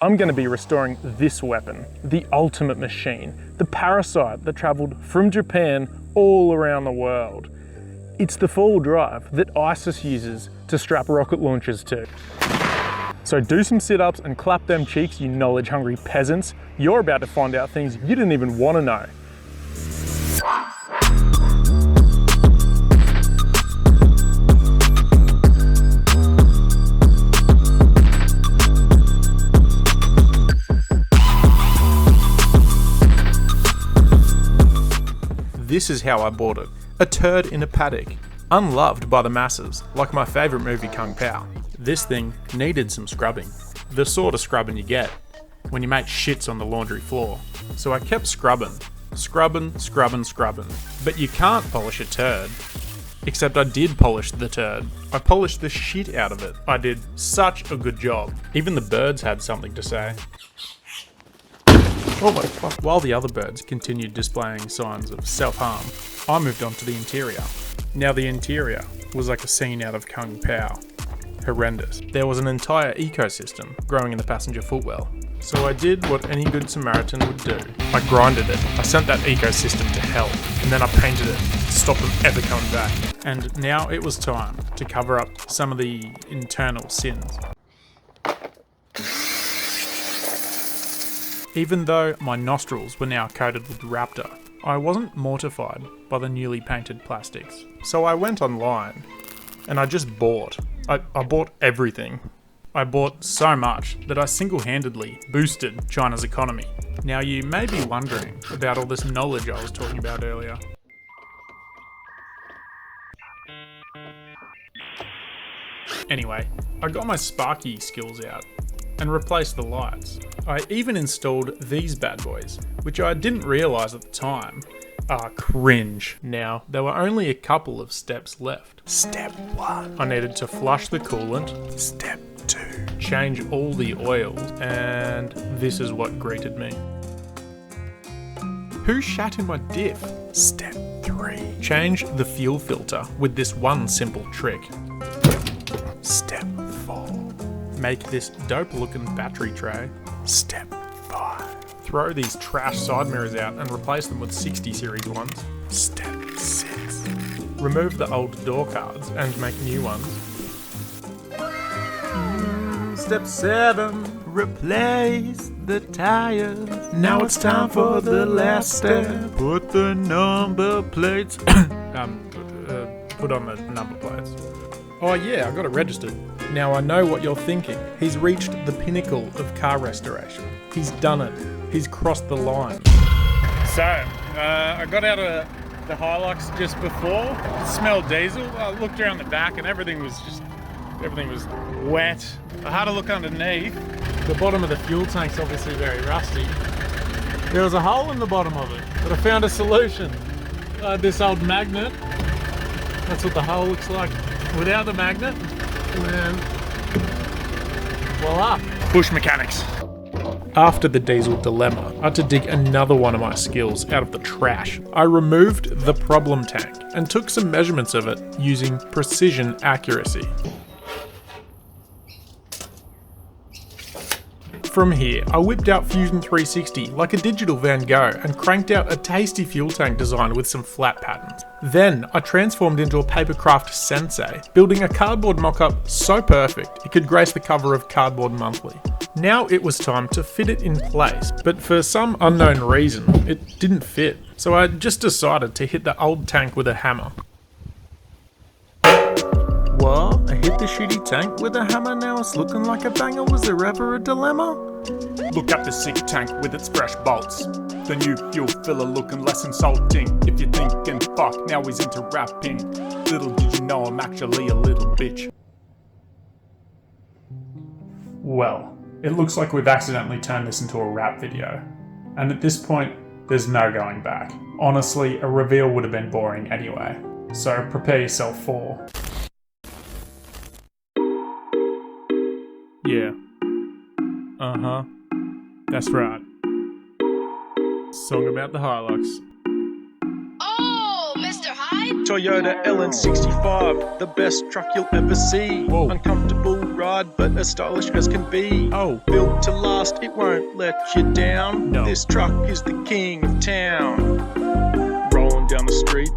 I'm going to be restoring this weapon, the ultimate machine, the parasite that travelled from Japan all around the world. It's the four-wheel drive that ISIS uses to strap rocket launchers to. So do some sit-ups and clap them cheeks, you knowledge-hungry peasants. You're about to find out things you didn't even want to know. This is how I bought it. A turd in a paddock. Unloved by the masses, like my favourite movie Kung Pao. This thing needed some scrubbing. The sort of scrubbing you get when your mate shits on the laundry floor. So I kept scrubbing. Scrubbing. But you can't polish a turd. Except I did polish the turd. I polished the shit out of it. I did such a good job. Even the birds had something to say. Oh my fuck. While the other birds continued displaying signs of self-harm, I moved on to the interior. Now the interior was like a scene out of Kung Pao. Horrendous. There was an entire ecosystem growing in the passenger footwell. So I did what any good Samaritan would do. I grinded it. I sent that ecosystem to hell. And then I painted it to stop them ever coming back. And now it was time to cover up some of the internal sins. Even though my nostrils were now coated with Raptor, I wasn't mortified by the newly painted plastics. So I went online and I just bought. I bought everything. I bought so much that I single-handedly boosted China's economy. Now you may be wondering about all this knowledge I was talking about earlier. Anyway, I got my Sparky skills out and replaced the lights. I even installed these bad boys, which I didn't realise at the time are cringe. Now, there were only a couple of steps left. Step 1. I needed to flush the coolant. Step 2. Change all the oils, and this is what greeted me. Who shat in my diff? Step 3. Change the fuel filter with this one simple trick. Step 4. Make this dope looking battery tray. Step 5. Throw these trash side mirrors out and replace them with 60 series ones. Step 6. Remove the old door cards and make new ones. Step 7. Replace the tires. Now it's time for the last step. Put the number plates. Put on the number plates. Oh yeah, I got it registered. Now I know what you're thinking. He's reached the pinnacle of car restoration. He's done it. He's crossed the line. So, I got out of the Hilux just before. It smelled diesel. I looked around the back and everything was wet. I had a look underneath. The bottom of the fuel tank's obviously very rusty. There was a hole in the bottom of it, but I found a solution. This old magnet. That's what the hole looks like without the magnet. And voila. Bush mechanics. After the diesel dilemma, I had to dig another one of my skills out of the trash. I removed the problem tank and took some measurements of it using precision accuracy. From here, I whipped out Fusion 360 like a digital Van Gogh and cranked out a tasty fuel tank design with some flat patterns. Then, I transformed into a papercraft sensei, building a cardboard mock-up so perfect it could grace the cover of Cardboard Monthly. Now it was time to fit it in place, but for some unknown reason, it didn't fit. So I just decided to hit the old tank with a hammer. What? I hit the shitty tank with a hammer, now it's looking like a banger. Was there ever a dilemma? Look at the sick tank with its fresh bolts. The new fuel filler looking less insulting. If you're thinking, fuck, now he's into rapping. Little did you know I'm actually a little bitch. Well, it looks like we've accidentally turned this into a rap video. And at this point, there's no going back. Honestly, a reveal would have been boring anyway. So prepare yourself for... Yeah. Uh-huh. That's right. Song about the Hilux. Oh, Mr. Hyde? Toyota LN65, the best truck you'll ever see. Whoa. Uncomfortable ride, but as stylish as can be. Oh. Built to last, it won't let you down. No. This truck is the king of town. Rolling down the street,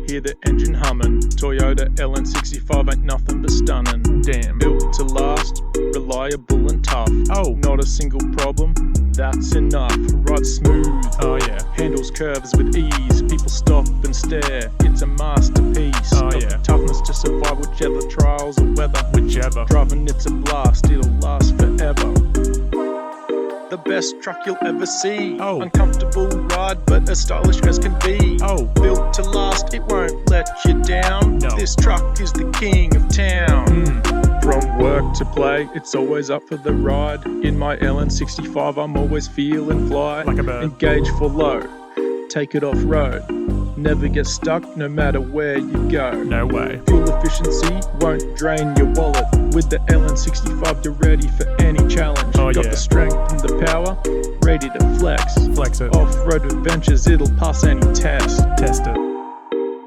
hear the engine humming. Toyota LN65 ain't nothing but stunning. Damn. Built to last, reliable and tough. Oh. Not a single problem, that's enough. Ride smooth, Oh yeah. handles curves with ease. People stop and stare, it's a masterpiece. Oh, Got yeah. the toughness to survive whichever trials or weather. Whichever. Driving it's a blast, it'll last forever. The best truck you'll ever see. Oh. Uncomfortable ride, but as stylish as can be. Oh. Built to last, it won't let you down. No. This truck is the king of town. Mm. From work to play, it's always up for the ride. In my LN65, I'm always feeling fly. Like a bird. Engage for low, take it off road. Never get stuck, no matter where you go. No way. Fuel efficiency won't drain your wallet. With the LN65, you're ready for any challenge. Oh, Got yeah. the strength and the power, ready to flex. Flex it. Off-road adventures, it'll pass any test. Test it.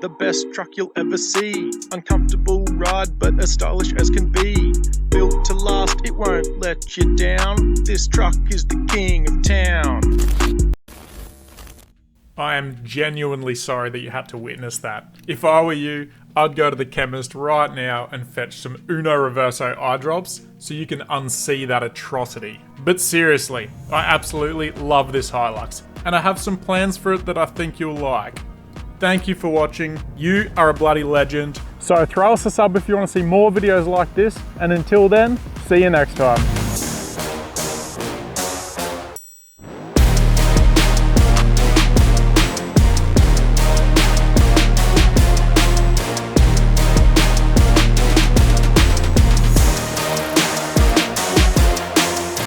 The best truck you'll ever see. Uncomfortable ride, but as stylish as can be. Built to last, it won't let you down. This truck is the king of town. I am genuinely sorry that you had to witness that. If I were you, I'd go to the chemist right now and fetch some Uno Reverso eye drops so you can unsee that atrocity. But seriously, I absolutely love this Hilux, and I have some plans for it that I think you'll like. Thank you for watching. You are a bloody legend. So throw us a sub if you want to see more videos like this, and until then, see you next time.